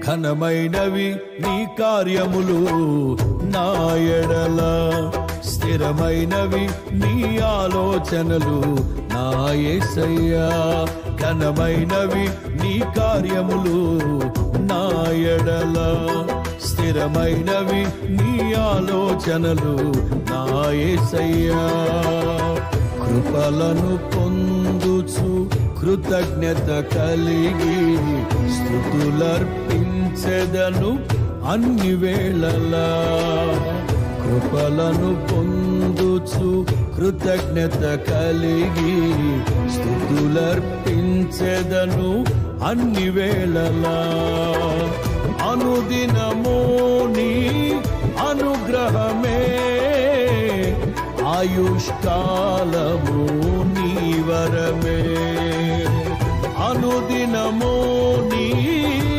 ఘనమైనవి నీ కార్యములు నా ఎడల, స్థిరమైనవి నీ ఆలోచనలు నా యేసయ్యా. ఘనమైనవి నీ కార్యములు నా ఎడల, స్థిరమైనవి నీ ఆలోచనలు నా యేసయ్యా. కృపలను పొందుచు కృతజ్ఞత కలిగి స్తుతులర్పించెదను అన్ని వేళలా. కృపలను పొందుచు కృతజ్ఞత కలిగి స్తుతులర్పించెదను అన్ని వేళలా. అనుదినము నీ అనుగ్రహమే, ఆయుష్కాలము నీ వరమే. అనుదినము నీ